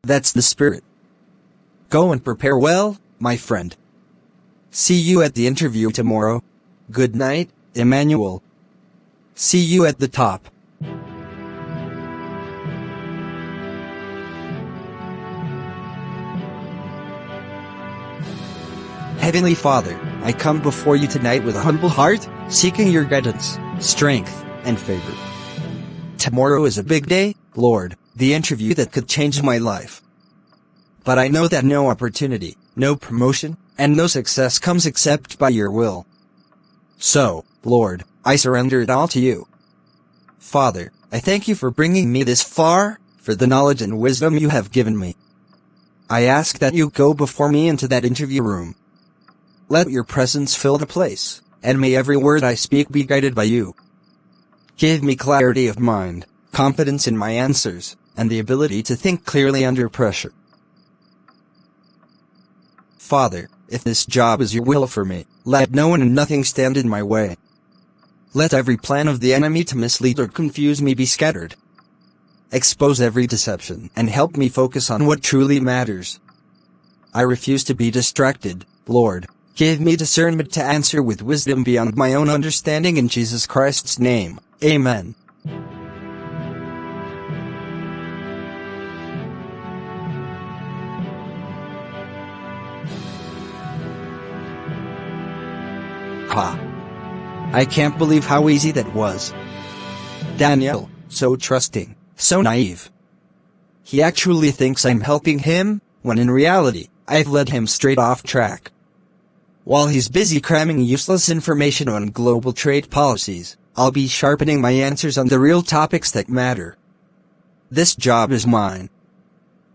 That's the spirit. Go and prepare well, my friend. See you at the interview tomorrow. Good night, Emmanuel. See you at the top. Heavenly Father, I come before you tonight with a humble heart, seeking your guidance, strength, and favor. Tomorrow is a big day, Lord, the interview that could change my life. But I know that no opportunity, no promotion, and no success comes except by your will. So, Lord, I surrender it all to you. Father, I thank you for bringing me this far, for the knowledge and wisdom you have given me. I ask that you go before me into that interview room. Let your presence fill the place, and may every word I speak be guided by you. Give me clarity of mind, confidence in my answers, and the ability to think clearly under pressure. Father, if this job is your will for me, let no one and nothing stand in my way. Let every plan of the enemy to mislead or confuse me be scattered. Expose every deception and help me focus on what truly matters. I refuse to be distracted, Lord. Give me discernment to answer with wisdom beyond my own understanding in Jesus Christ's name. Amen. I can't believe how easy that was. Daniel, so trusting, so naive. He actually thinks I'm helping him, when in reality, I've led him straight off track. While he's busy cramming useless information on global trade policies, I'll be sharpening my answers on the real topics that matter. This job is mine.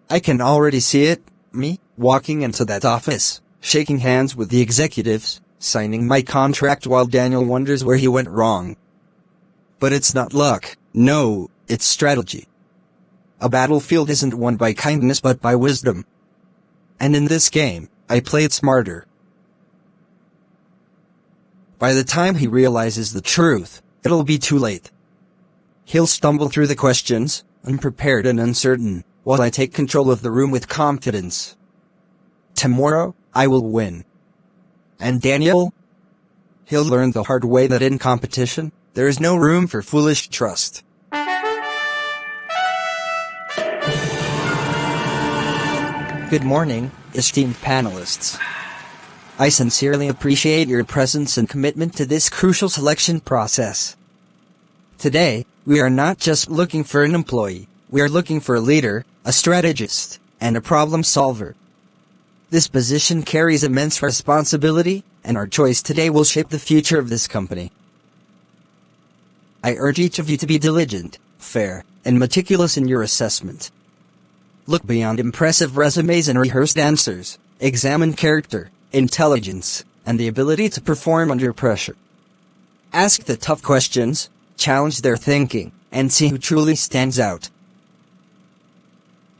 I can already see it, me, walking into that office, shaking hands with the executives, signing my contract while Daniel wonders where he went wrong. But it's not luck, no, it's strategy. A battlefield isn't won by kindness but by wisdom. And in this game, I played smarter. By the time he realizes the truth, it'll be too late. He'll stumble through the questions, unprepared and uncertain, while I take control of the room with confidence. Tomorrow, I will win. And Daniel? He'll learn the hard way that in competition, there is no room for foolish trust. Good morning, esteemed panelists. I sincerely appreciate your presence and commitment to this crucial selection process. Today, we are not just looking for an employee, we are looking for a leader, a strategist, and a problem solver. This position carries immense responsibility, and our choice today will shape the future of this company. I urge each of you to be diligent, fair, and meticulous in your assessment. Look beyond impressive resumes and rehearsed answers. Examine character, intelligence, and the ability to perform under pressure. Ask the tough questions, challenge their thinking, and see who truly stands out.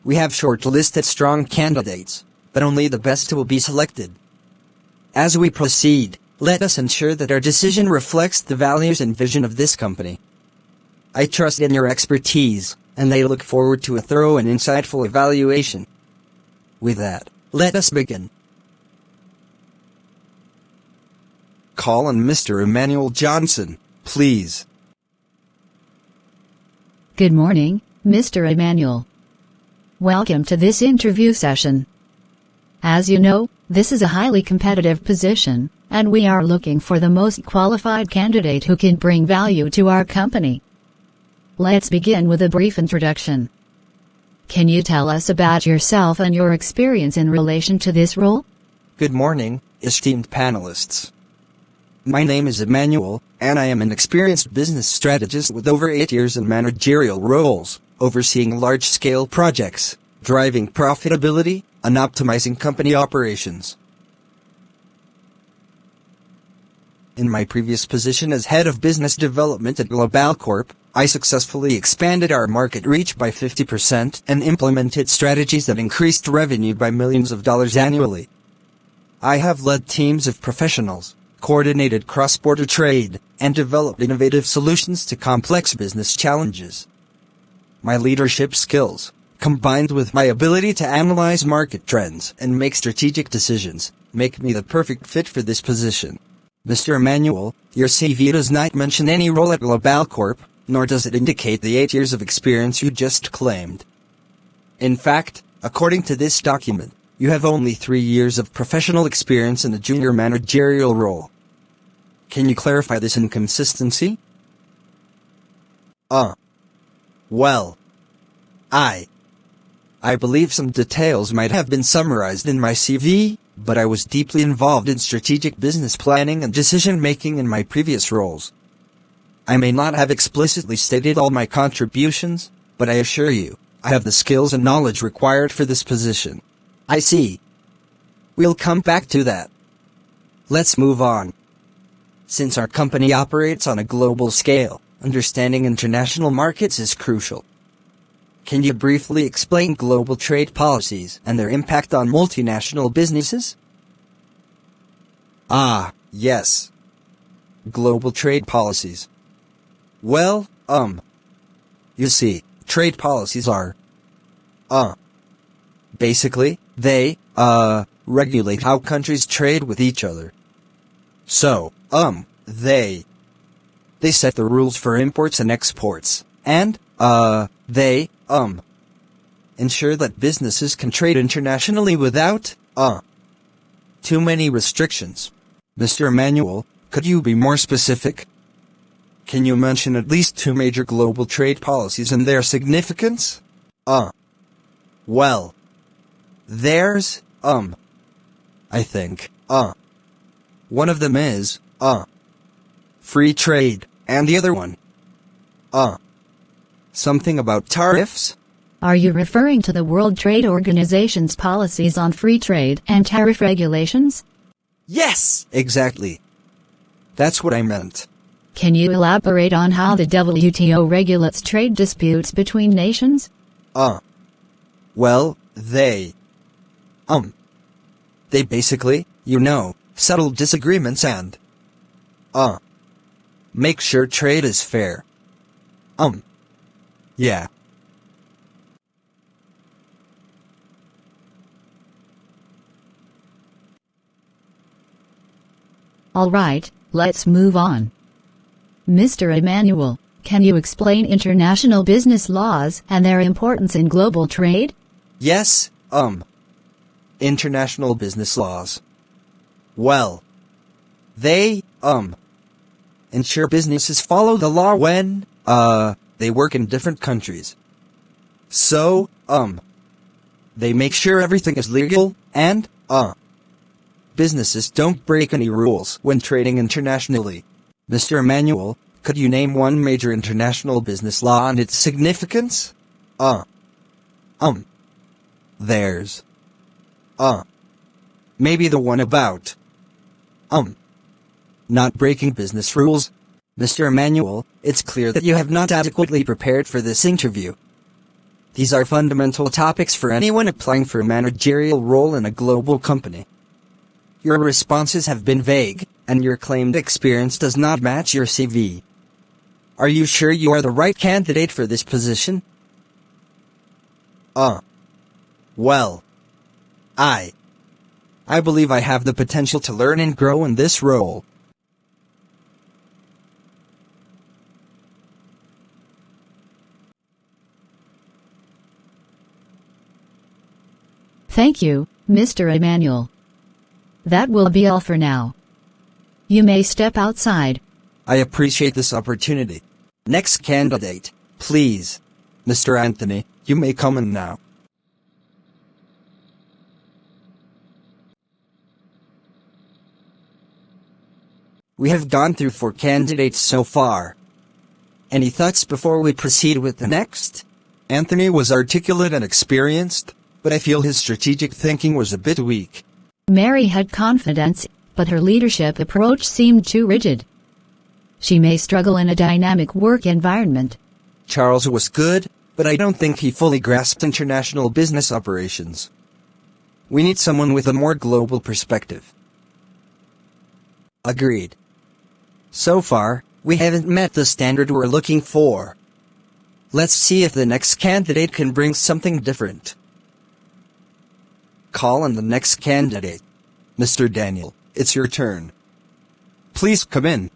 We have shortlisted strong candidates, but only the best will be selected. As we proceed, let us ensure that our decision reflects the values and vision of this company. I trust in your expertise, and I look forward to a thorough and insightful evaluation. With that, let us begin. Call on Mr. Emmanuel Johnson, please. Good morning, Mr. Emmanuel. Welcome to this interview session. As you know, this is a highly competitive position, and we are looking for the most qualified candidate who can bring value to our company. Let's begin with a brief introduction. Can you tell us about yourself and your experience in relation to this role? Good morning, esteemed panelists. My name is Emmanuel, and I am an experienced business strategist with over 8 years in managerial roles, overseeing large-scale projects, driving profitability, and optimizing company operations. In my previous position as head of business development at Global Corp, I successfully expanded our market reach by 50% and implemented strategies that increased revenue by millions of dollars annually. I have led teams of professionals, coordinated cross-border trade, and developed innovative solutions to complex business challenges. My leadership skills, combined with my ability to analyze market trends and make strategic decisions, make me the perfect fit for this position. Mr. Emmanuel, your CV does not mention any role at Global Corp, nor does it indicate the 8 years of experience you just claimed. In fact, according to this document, you have only 3 years of professional experience in a junior managerial role. Can you clarify this inconsistency? Well, I believe some details might have been summarized in my CV, but I was deeply involved in strategic business planning and decision-making in my previous roles. I may not have explicitly stated all my contributions, but I assure you, I have the skills and knowledge required for this position. I see. We'll come back to that. Let's move on. Since our company operates on a global scale, understanding international markets is crucial. Can you briefly explain global trade policies and their impact on multinational businesses? Yes. Global trade policies. Well, you see, trade policies are, basically, they, regulate how countries trade with each other. So, they set the rules for imports and exports, and, they, ensure that businesses can trade internationally without, too many restrictions. Mr. Emmanuel, could you be more specific? Can you mention at least 2 major global trade policies and their significance? Well, there's, I think, one of them is, free trade, and the other one, something about tariffs? Are you referring to the World Trade Organization's policies on free trade and tariff regulations? Yes! Exactly. That's what I meant. Can you elaborate on how the WTO regulates trade disputes between nations? Well, they basically, settle disagreements and, make sure trade is fair. Yeah. All right, let's move on. Mr. Emmanuel, can you explain international business laws and their importance in global trade? Yes, international business laws. Well, they, ensure businesses follow the law when, they work in different countries. So, they make sure everything is legal and, businesses don't break any rules when trading internationally. Mr. Emmanuel, could you name one major international business law and its significance? There's, maybe the one about, not breaking business rules. Mr. Emmanuel, it's clear that you have not adequately prepared for this interview. These are fundamental topics for anyone applying for a managerial role in a global company. Your responses have been vague, and your claimed experience does not match your CV. Are you sure you are the right candidate for this position? Well, I believe I have the potential to learn and grow in this role. Thank you, Mr. Emmanuel. That will be all for now. You may step outside. I appreciate this opportunity. Next candidate, please. Mr. Anthony, you may come in now. We have gone through 4 candidates so far. Any thoughts before we proceed with the next? Anthony was articulate and experienced, but I feel his strategic thinking was a bit weak. Mary had confidence, but her leadership approach seemed too rigid. She may struggle in a dynamic work environment. Charles was good, but I don't think he fully grasped international business operations. We need someone with a more global perspective. Agreed. So far, we haven't met the standard we're looking for. Let's see if the next candidate can bring something different. Call on the next candidate. Mr. Daniel, it's your turn. Please come in.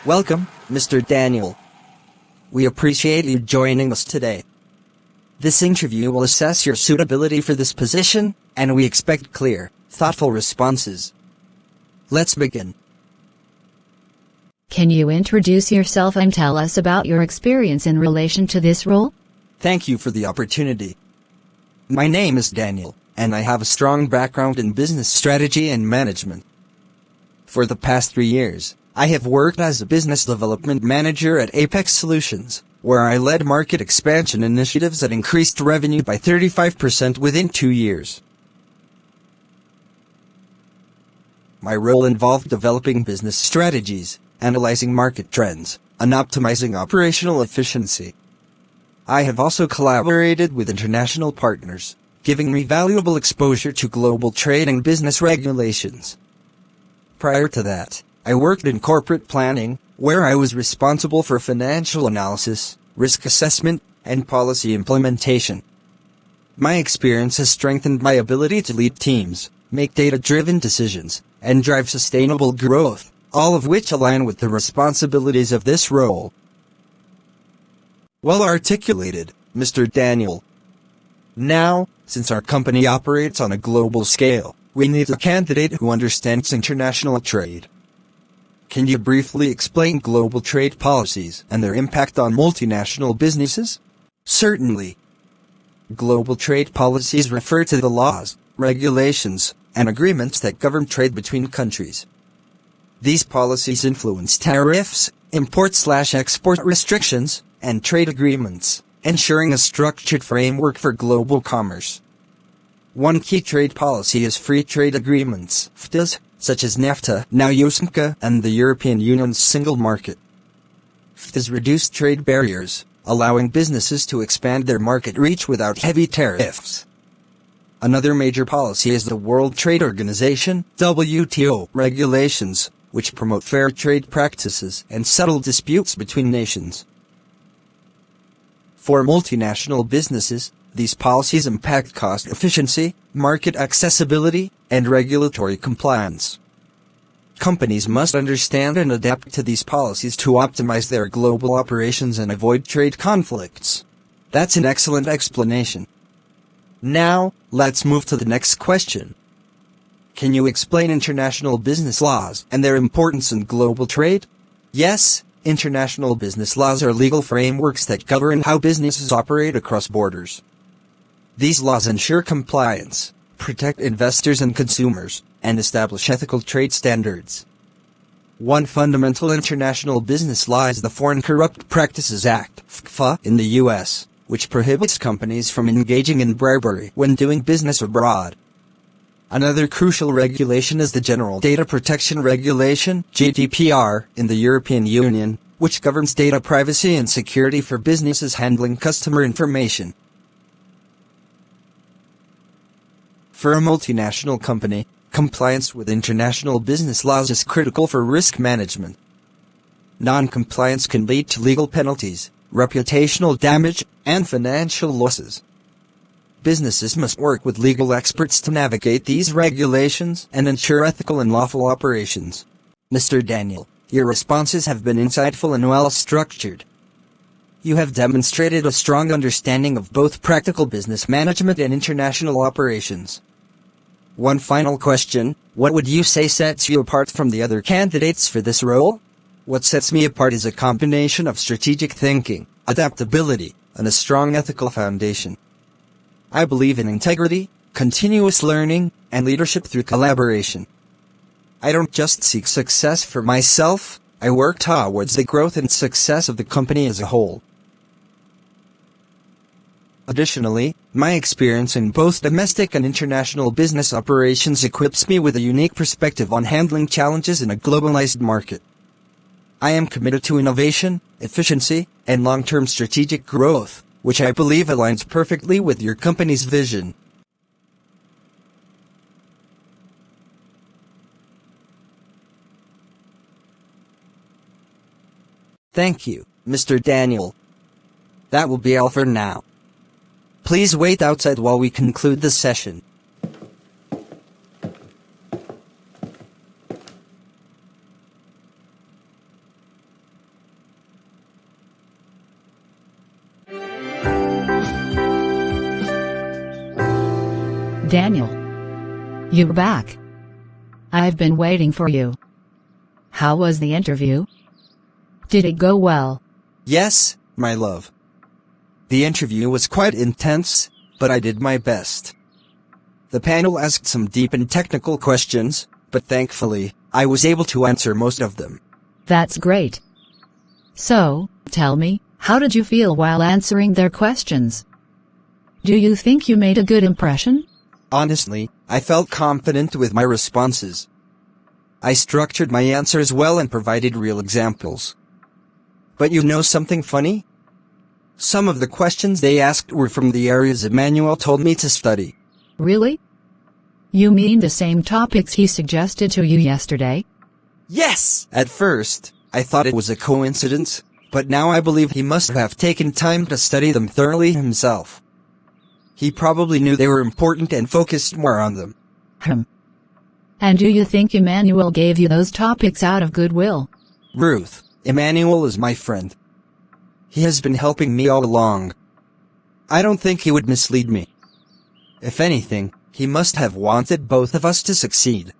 Welcome, Mr. Daniel. We appreciate you joining us today. This interview will assess your suitability for this position, and we expect clear, thoughtful responses. Let's begin. Can you introduce yourself and tell us about your experience in relation to this role? Thank you for the opportunity. My name is Daniel, and I have a strong background in business strategy and management. For the past 3 years, I have worked as a business development manager at Apex Solutions, where I led market expansion initiatives that increased revenue by 35% within 2 years. My role involved developing business strategies, analyzing market trends, and optimizing operational efficiency. I have also collaborated with international partners, giving me valuable exposure to global trade and business regulations. Prior to that, I worked in corporate planning, where I was responsible for financial analysis, risk assessment, and policy implementation. My experience has strengthened my ability to lead teams, make data-driven decisions, and drive sustainable growth, all of which align with the responsibilities of this role. Well articulated, Mr. Daniel. Now, since our company operates on a global scale, we need a candidate who understands international trade. Can you briefly explain global trade policies and their impact on multinational businesses? Certainly. Global trade policies refer to the laws, regulations, and agreements that govern trade between countries. These policies influence tariffs, import/export restrictions, and trade agreements, ensuring a structured framework for global commerce. One key trade policy is free trade agreements, FTAs, such as NAFTA, now USMCA, and the European Union's single market. FTAs reduce trade barriers, allowing businesses to expand their market reach without heavy tariffs. Another major policy is the World Trade Organization, WTO, regulations, which promote fair trade practices and settle disputes between nations. For multinational businesses, these policies impact cost efficiency, market accessibility, and regulatory compliance. Companies must understand and adapt to these policies to optimize their global operations and avoid trade conflicts. That's an excellent explanation. Now, let's move to the next question. Can you explain international business laws and their importance in global trade? Yes, international business laws are legal frameworks that govern how businesses operate across borders. These laws ensure compliance, protect investors and consumers, and establish ethical trade standards. One fundamental international business law is the Foreign Corrupt Practices Act, FCPA, in the U.S., which prohibits companies from engaging in bribery when doing business abroad. Another crucial regulation is the General Data Protection Regulation, GDPR, in the European Union, which governs data privacy and security for businesses handling customer information. For a multinational company, compliance with international business laws is critical for risk management. Non-compliance can lead to legal penalties, reputational damage, and financial losses. Businesses must work with legal experts to navigate these regulations and ensure ethical and lawful operations. Mr. Daniel, your responses have been insightful and well-structured. You have demonstrated a strong understanding of both practical business management and international operations. One final question, what would you say sets you apart from the other candidates for this role? What sets me apart is a combination of strategic thinking, adaptability, and a strong ethical foundation. I believe in integrity, continuous learning, and leadership through collaboration. I don't just seek success for myself, I work towards the growth and success of the company as a whole. Additionally, my experience in both domestic and international business operations equips me with a unique perspective on handling challenges in a globalized market. I am committed to innovation, efficiency, and long-term strategic growth, which I believe aligns perfectly with your company's vision. Thank you, Mr. Daniel. That will be all for now. Please wait outside while we conclude the session. Daniel. You're back. I've been waiting for you. How was the interview? Did it go well? Yes, my love. The interview was quite intense, but I did my best. The panel asked some deep and technical questions, but thankfully, I was able to answer most of them. That's great. So, tell me, how did you feel while answering their questions? Do you think you made a good impression? Honestly, I felt confident with my responses. I structured my answers well and provided real examples. But you know something funny? Some of the questions they asked were from the areas Emmanuel told me to study. Really? You mean the same topics he suggested to you yesterday? Yes! At first, I thought it was a coincidence, but now I believe he must have taken time to study them thoroughly himself. He probably knew they were important and focused more on them. And do you think Emmanuel gave you those topics out of goodwill? Ruth, Emmanuel is my friend. He has been helping me all along. I don't think he would mislead me. If anything, he must have wanted both of us to succeed.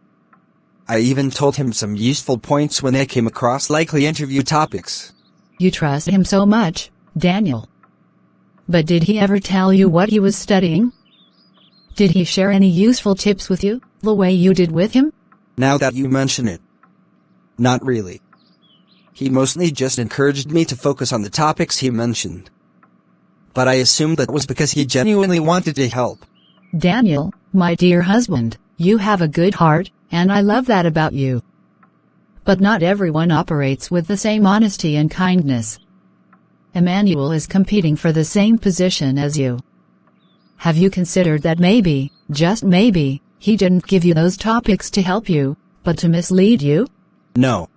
I even told him some useful points when they came across likely interview topics. You trust him so much, Daniel. But did he ever tell you what he was studying? Did he share any useful tips with you, the way you did with him? Now that you mention it. Not really. He mostly just encouraged me to focus on the topics he mentioned. But I assumed that was because he genuinely wanted to help. Daniel, my dear husband, you have a good heart, and I love that about you. But not everyone operates with the same honesty and kindness. Emmanuel is competing for the same position as you. Have you considered that maybe, just maybe, he didn't give you those topics to help you, but to mislead you? No.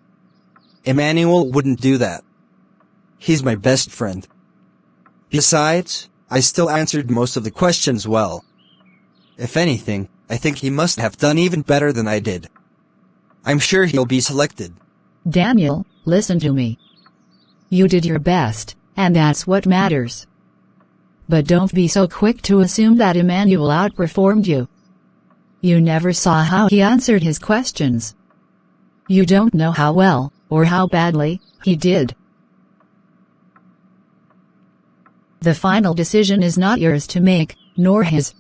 Emmanuel wouldn't do that. He's my best friend. Besides, I still answered most of the questions well. If anything, I think he must have done even better than I did. I'm sure he'll be selected. Daniel, listen to me. You did your best, and that's what matters. But don't be so quick to assume that Emmanuel outperformed you. You never saw how he answered his questions. You don't know how well, or how badly, he did. The final decision is not yours to make, nor his.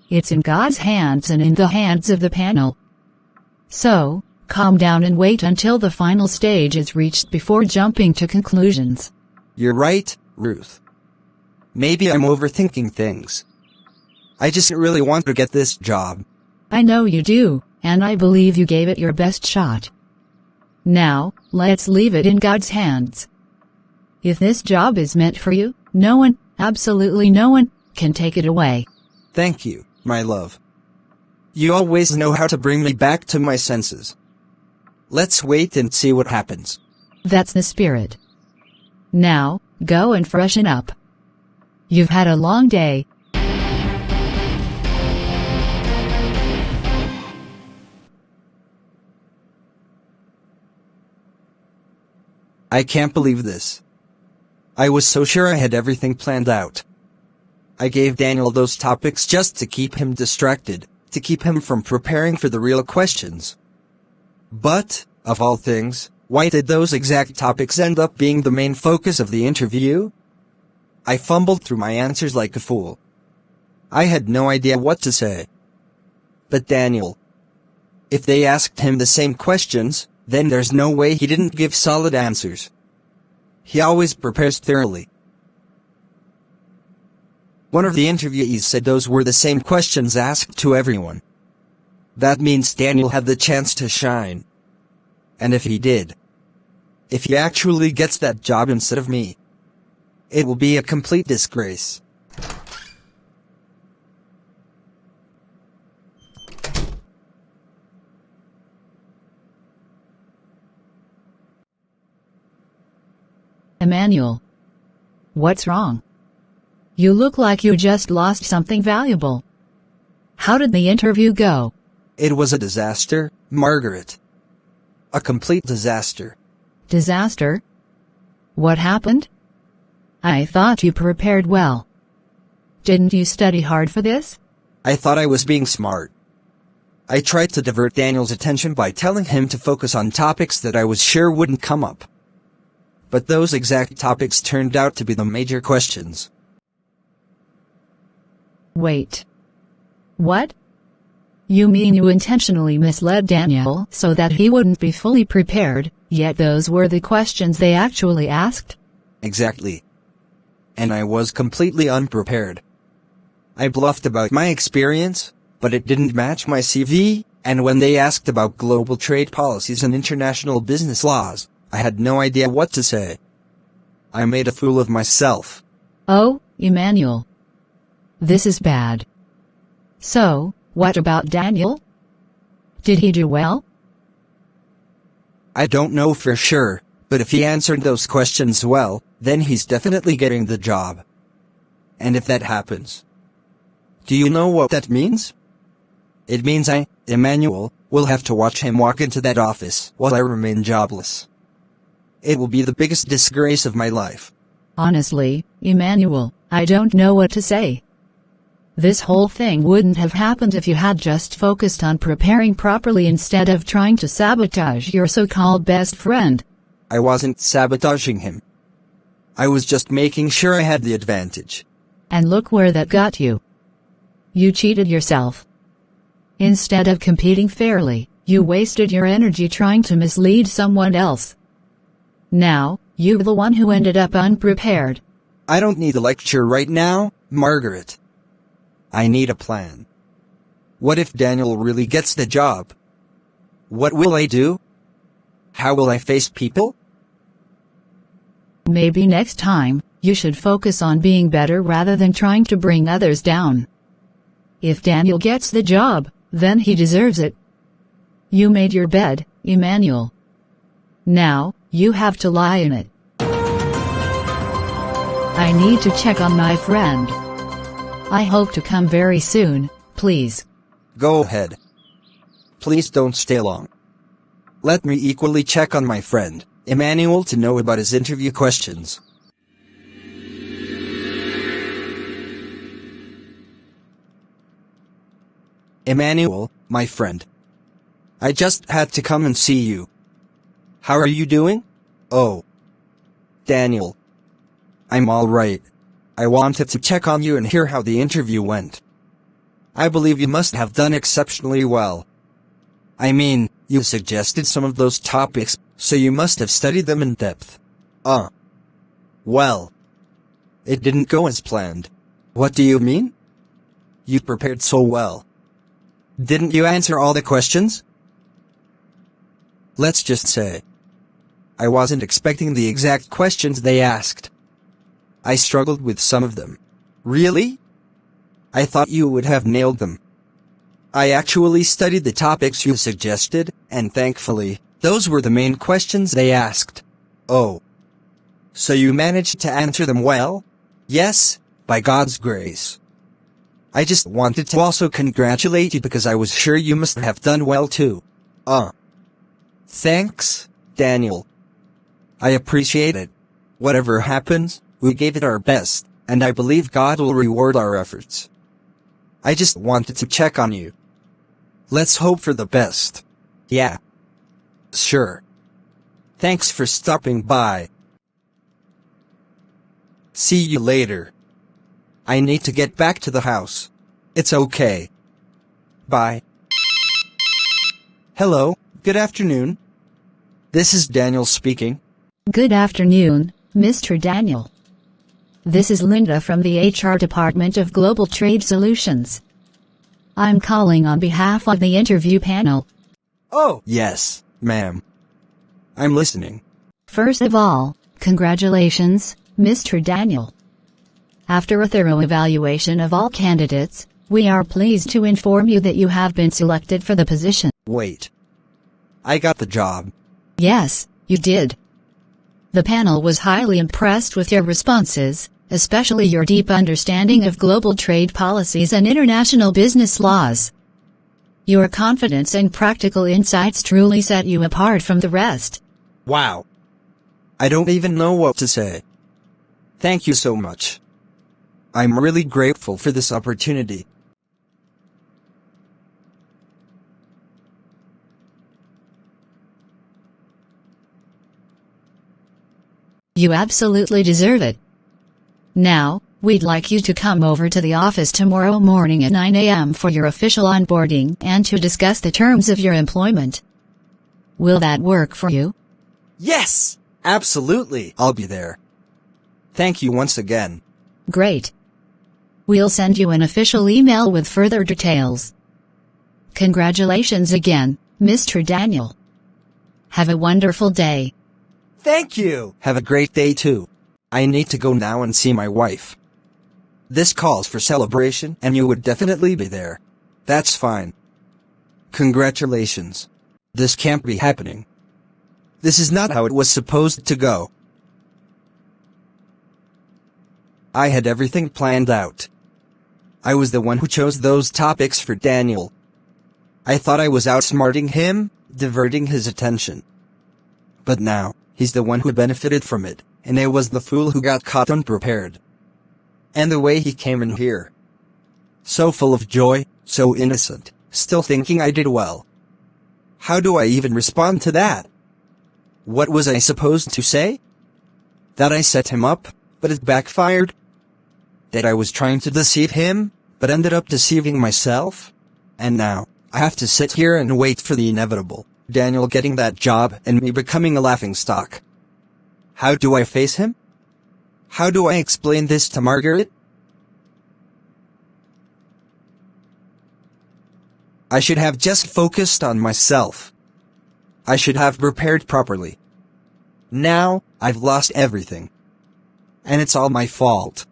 It's in God's hands and in the hands of the panel. So, calm down and wait until the final stage is reached before jumping to conclusions. You're right, Ruth. Maybe I'm overthinking things. I just really want to get this job. I know you do, and I believe you gave it your best shot. Now, let's leave it in God's hands. If this job is meant for you, no one, absolutely no one, can take it away. Thank you, my love. You always know how to bring me back to my senses. Let's wait and see what happens. That's the spirit. Now, go and freshen up. You've had a long day. I can't believe this. I was so sure I had everything planned out. I gave Daniel those topics just to keep him distracted, to keep him from preparing for the real questions. But, of all things, why did those exact topics end up being the main focus of the interview? I fumbled through my answers like a fool. I had no idea what to say. But Daniel. If they asked him the same questions, then there's no way he didn't give solid answers. He always prepares thoroughly. One of the interviewees said those were the same questions asked to everyone. That means Daniel had the chance to shine. And if he did, if he actually gets that job instead of me, it will be a complete disgrace. Emmanuel. What's wrong? You look like you just lost something valuable. How did the interview go? It was a disaster, Margaret. A complete disaster. Disaster? What happened? I thought you prepared well. Didn't you study hard for this? I thought I was being smart. I tried to divert Daniel's attention by telling him to focus on topics that I was sure wouldn't come up. But those exact topics turned out to be the major questions. Wait. What? You mean you intentionally misled Daniel so that he wouldn't be fully prepared, yet those were the questions they actually asked? Exactly. And I was completely unprepared. I bluffed about my experience, but it didn't match my CV, and when they asked about global trade policies and international business laws, I had no idea what to say. I made a fool of myself. Oh, Emmanuel. This is bad. So, what about Daniel? Did he do well? I don't know for sure, but if he answered those questions well, then he's definitely getting the job. And if that happens, do you know what that means? It means I, Emmanuel, will have to watch him walk into that office while I remain jobless. It will be the biggest disgrace of my life. Honestly, Emmanuel, I don't know what to say. This whole thing wouldn't have happened if you had just focused on preparing properly instead of trying to sabotage your so-called best friend. I wasn't sabotaging him. I was just making sure I had the advantage. And look where that got you. You cheated yourself. Instead of competing fairly, you wasted your energy trying to mislead someone else. Now, you're the one who ended up unprepared. I don't need a lecture right now, Margaret. I need a plan. What if Daniel really gets the job? What will I do? How will I face people? Maybe next time, you should focus on being better rather than trying to bring others down. If Daniel gets the job, then he deserves it. You made your bed, Emmanuel. Now, you have to lie in it. I need to check on my friend. I hope to come very soon, please. Go ahead. Please don't stay long. Let me equally check on my friend, Emmanuel, to know about his interview questions. Emmanuel, my friend. I just had to come and see you. How are you doing? Oh. Daniel. I'm all right. I wanted to check on you and hear how the interview went. I believe you must have done exceptionally well. I mean, you suggested some of those topics, so you must have studied them in depth. Well, it didn't go as planned. What do you mean? You prepared so well. Didn't you answer all the questions? Let's just say, I wasn't expecting the exact questions they asked. I struggled with some of them. Really? I thought you would have nailed them. I actually studied the topics you suggested, and thankfully, those were the main questions they asked. Oh. So you managed to answer them well? Yes, by God's grace. I just wanted to also congratulate you because I was sure you must have done well too. Thanks, Daniel. I appreciate it. Whatever happens, we gave it our best, and I believe God will reward our efforts. I just wanted to check on you. Let's hope for the best. Yeah. Sure. Thanks for stopping by. See you later. I need to get back to the house. It's okay. Bye. Hello, good afternoon. This is Daniel speaking. Good afternoon, Mr. Daniel. This is Linda from the HR Department of Global Trade Solutions. I'm calling on behalf of the interview panel. Oh, yes, ma'am. I'm listening. First of all, congratulations, Mr. Daniel. After a thorough evaluation of all candidates, we are pleased to inform you that you have been selected for the position. Wait. I got the job. Yes, you did. The panel was highly impressed with your responses, especially your deep understanding of global trade policies and international business laws. Your confidence and practical insights truly set you apart from the rest. Wow. I don't even know what to say. Thank you so much. I'm really grateful for this opportunity. You absolutely deserve it. Now, we'd like you to come over to the office tomorrow morning at 9 a.m. for your official onboarding and to discuss the terms of your employment. Will that work for you? Yes! Absolutely, I'll be there. Thank you once again. Great. We'll send you an official email with further details. Congratulations again, Mr. Daniel. Have a wonderful day. Thank you! Have a great day too. I need to go now and see my wife. This calls for celebration and you would definitely be there. That's fine. Congratulations. This can't be happening. This is not how it was supposed to go. I had everything planned out. I was the one who chose those topics for Daniel. I thought I was outsmarting him, diverting his attention. But now, he's the one who benefited from it, and I was the fool who got caught unprepared. And the way he came in here. So full of joy, so innocent, still thinking I did well. How do I even respond to that? What was I supposed to say? That I set him up, but it backfired? That I was trying to deceive him, but ended up deceiving myself? And now, I have to sit here and wait for the inevitable, Daniel getting that job and me becoming a laughingstock. How do I face him? How do I explain this to Margaret? I should have just focused on myself. I should have prepared properly. Now, I've lost everything. And it's all my fault.